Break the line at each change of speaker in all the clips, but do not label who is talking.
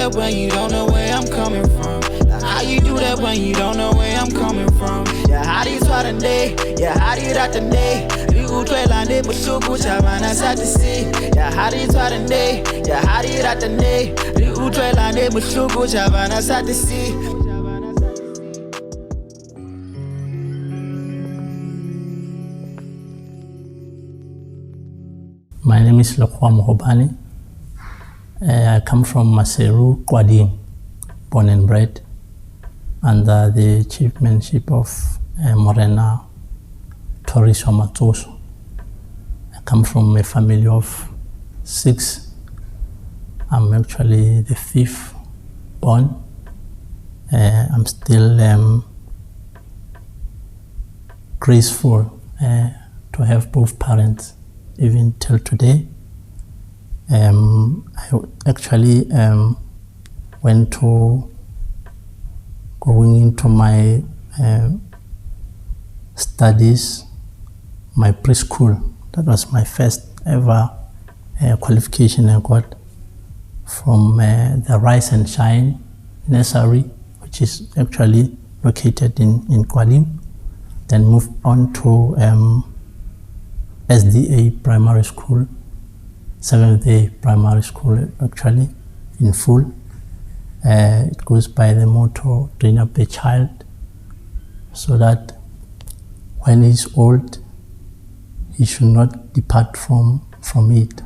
that when you don't know where I'm coming from? How you do that when you don't know where I'm coming from? Yeah, how do you try the day? Yeah, how do you that the day? You try lande but so good chavana sad to see. Yeah, how do you try the day? Yeah, how do you that the day? You try lande but so good chavana sad to see.
My name is Lekhooa Mohobane. I come from Maseru, Kwading, born and bred under the chiefmanship of Morena Toriso Matsoso. I come from a family of 6. I'm actually the 5th born. I'm still graceful to have both parents even till today. I actually went to going into my studies, my preschool. That was my first ever qualification I got from the Rise and Shine nursery, which is actually located in Kwading. Then moved on to LHDA primary school, 7th day primary school actually, in full. It goes by the motto, train up the child so that when he's old, he should not depart from it.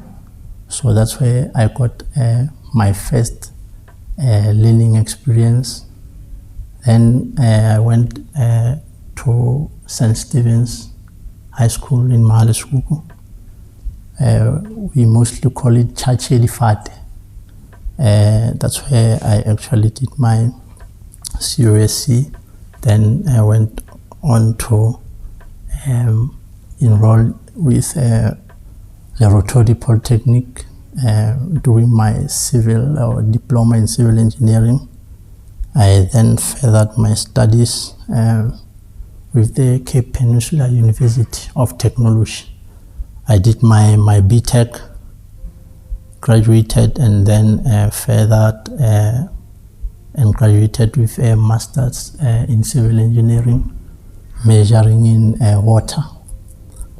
So that's where I got my first learning experience. Then I went to St. Stephen's High School in Mahalesuku. We mostly call it Chachelifate. That's where I actually did my COSC. Then I went on to enroll with the Rotodi Polytechnic, doing my civil or diploma in civil engineering. I then furthered my studies with the Cape Peninsula University of Technology. I did my BTech, graduated, and then furthered and graduated with a master's in civil engineering, measuring in water.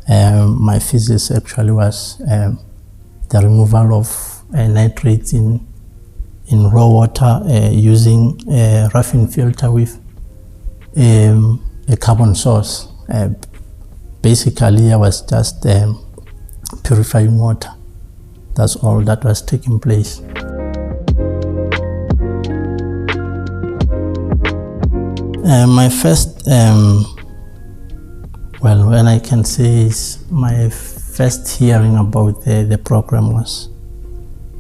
My thesis actually was the removal of nitrates in raw water using a roughing filter with a carbon source. Basically, I was just purifying water. That's all that was taking place. My first, when I can say is my first hearing about the program was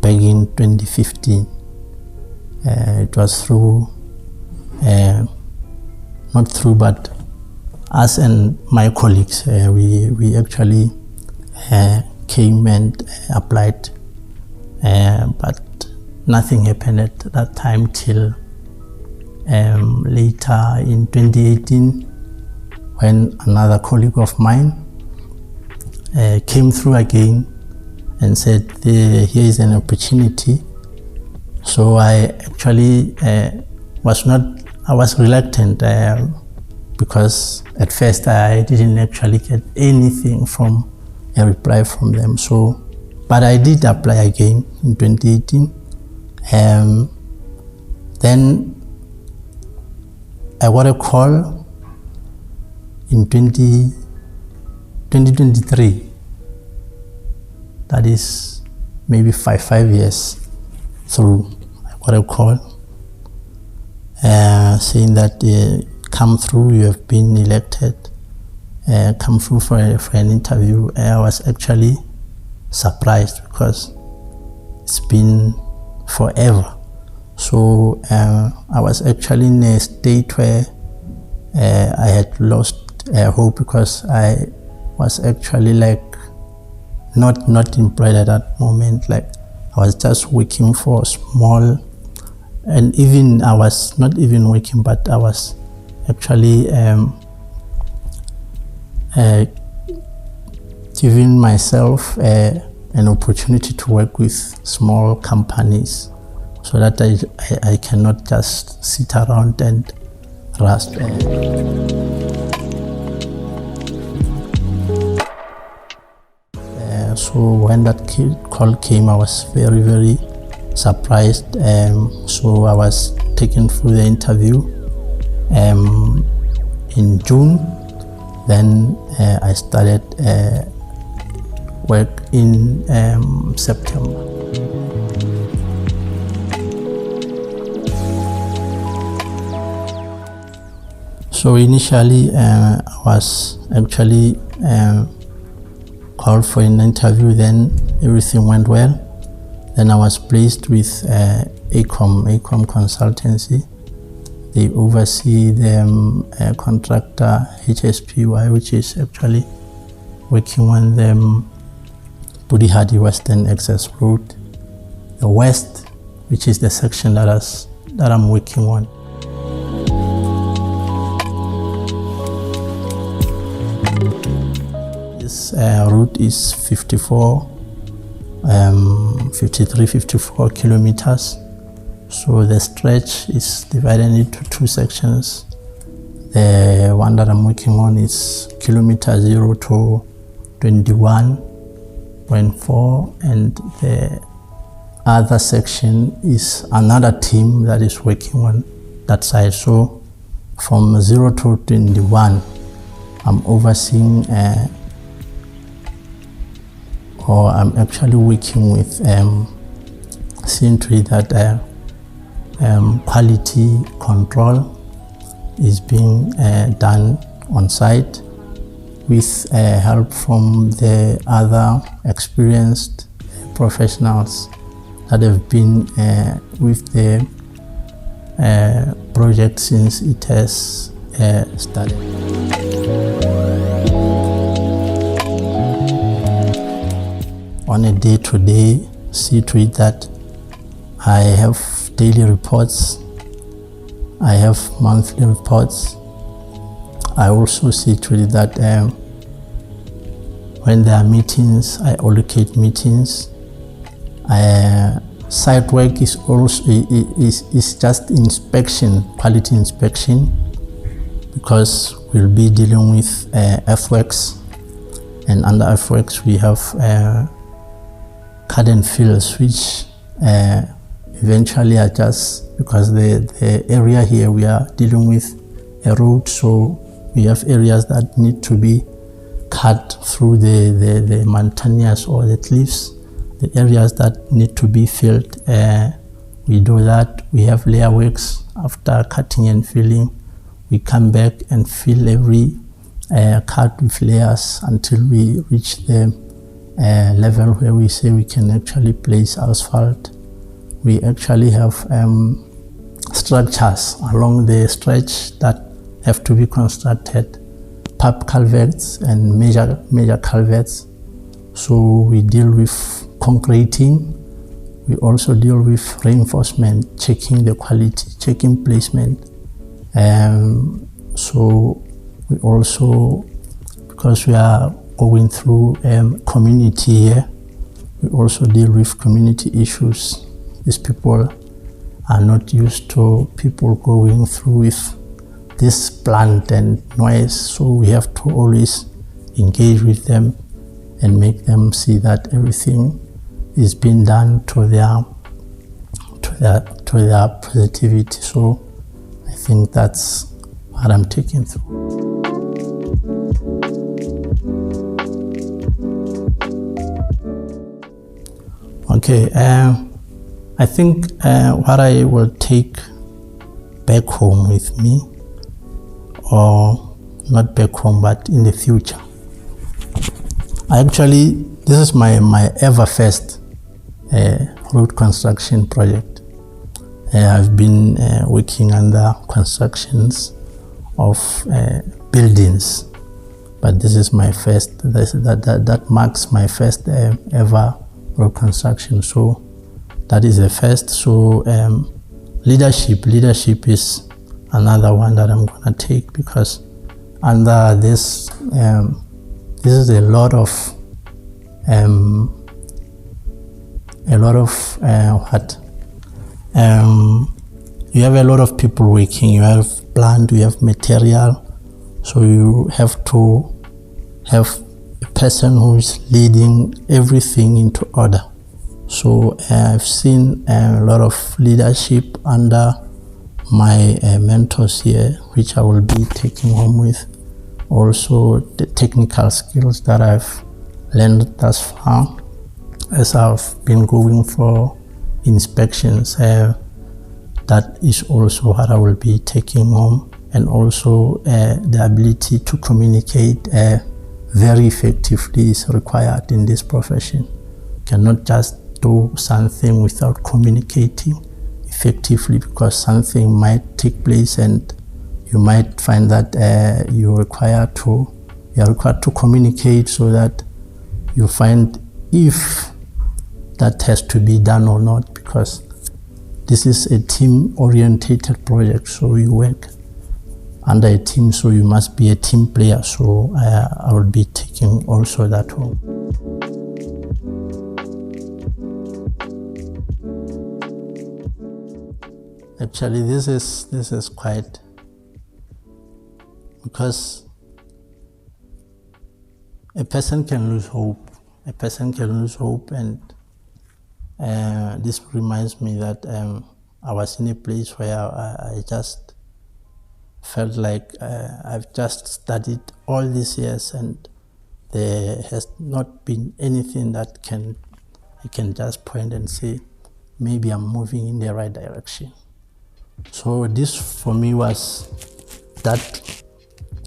back in 2015. It was through, not through, but us and my colleagues, we actually came and applied, but nothing happened at that time till later in 2018, when another colleague of mine came through again and said, here is an opportunity. So I actually was reluctant because at first I didn't actually get anything from a reply from them. So, but I did apply again in 2018. Then I got a call in 2023. That is maybe five years through. I got a call saying that come through, you have been elected, come through for an interview. I was actually surprised because it's been forever. So I was actually in a state where I had lost hope, because I was actually like not employed at that moment. Like I was just working for small, and even I was not even working, but I was actually giving myself an opportunity to work with small companies so that I cannot just sit around and rust. So when that call came, I was very, very surprised. So I was taken through the interview in June. Then I started work in September. So initially I was actually called for an interview, then everything went well. Then I was placed with ACOM Consultancy. They oversee the contractor HSPY, which is actually working on the Budihadi Western Access Road, the West, which is the section that I'm working on. This route is 54 kilometers. So the stretch is divided into two sections. The one that I'm working on is kilometer 0 to 21.4, and the other section is another team that is working on that side. So from 0 to 21, I'm overseeing or I'm actually working with seeing to it that quality control is being done on site with help from the other experienced professionals that have been with the project since it has started. On a day-to-day, see to it that I have daily reports, I have monthly reports. I also see to it that when there are meetings, I allocate meetings. Site work is also is just inspection, quality inspection, because we'll be dealing with earthworks, and under earthworks we have cut and fills, which eventually are just because the area here we are dealing with a road, so we have areas that need to be cut through the mountainous or the cliffs. The areas that need to be filled, we do that. We have layer works. After cutting and filling, we come back and fill every cut with layers until we reach the level where we say we can actually place asphalt. We actually have structures along the stretch that have to be constructed, pub culverts and major culverts. So we deal with concreting. We also deal with reinforcement, checking the quality, checking placement. So we also, because we are going through community here, we also deal with community issues. These people are not used to people going through with this plant and noise, so we have to always engage with them and make them see that everything is being done to their positivity. So I think that's what I'm taking through. Okay, I think what I will take back home with me, or not back home, but in the future. This is my ever first road construction project. I've been working under constructions of buildings, but this is my first. That marks my first ever road construction. So that is the first. So leadership is another one that I'm gonna take, because under this is a lot of you have a lot of people working, you have plant, you have material, so you have to have a person who is leading everything into order. So I've seen a lot of leadership under my mentors here, which I will be taking home with. Also the technical skills that I've learned thus far as I've been going for inspections. That is also what I will be taking home, and also the ability to communicate very effectively is required in this profession. You cannot just do something without communicating effectively, because something might take place and you might find that you are required to communicate, so that you find if that has to be done or not, because this is a team-orientated project, so you work under a team, so you must be a team player. So I will be taking also that home. Actually, this is quite, because a person can lose hope. And this reminds me that I was in a place where I just felt like I've just studied all these years and there has not been anything that I can just point and say, maybe I'm moving in the right direction. So this for me was that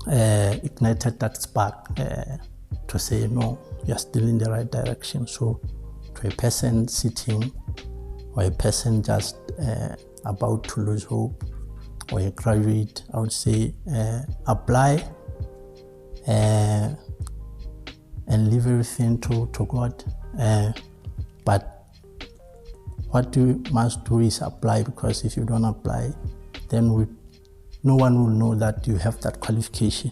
ignited that spark to say, no, you're still in the right direction. So to a person sitting, or a person just about to lose hope, or a graduate, I would say apply and leave everything to God. But what you must do is apply, because if you don't apply, then no one will know that you have that qualification.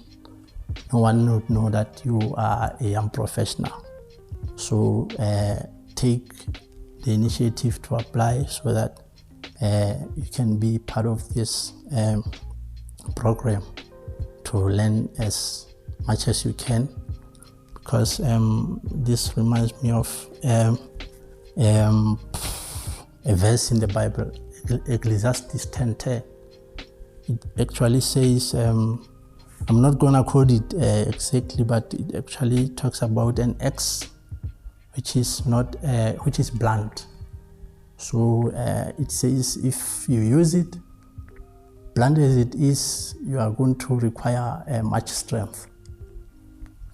No one would know that you are a young professional. So take the initiative to apply, so that you can be part of this program to learn as much as you can, because this reminds me of a verse in the Bible, Ecclesiastes 10:10. It actually says, I'm not gonna quote it exactly, but it actually talks about an axe which is blunt. So it says if you use it, blunt as it is, you are going to require much strength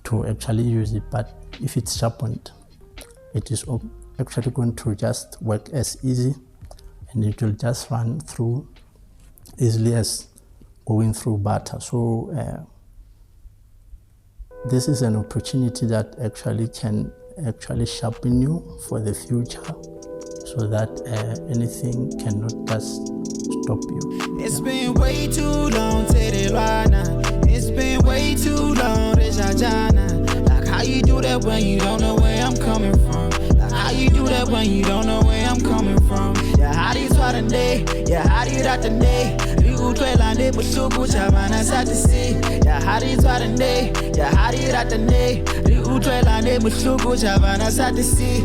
to actually use it. But if it's sharpened, it is actually going to just work as easy, and it will just run through easily as going through butter. So this is an opportunity that actually can sharpen you for the future, so that anything cannot just stop you.
It's been way too long, it's been way too long, like how you do that when you don't know where I'm coming from. Like how you do that when you don't know where I'm coming from. Yeah, how do you try the day? Yeah, how do you that the day? You try land it, but so good, I sad to see. Yeah, how do you try the day? Yeah, how do you that the day? You try land it, but so good, I sad to see.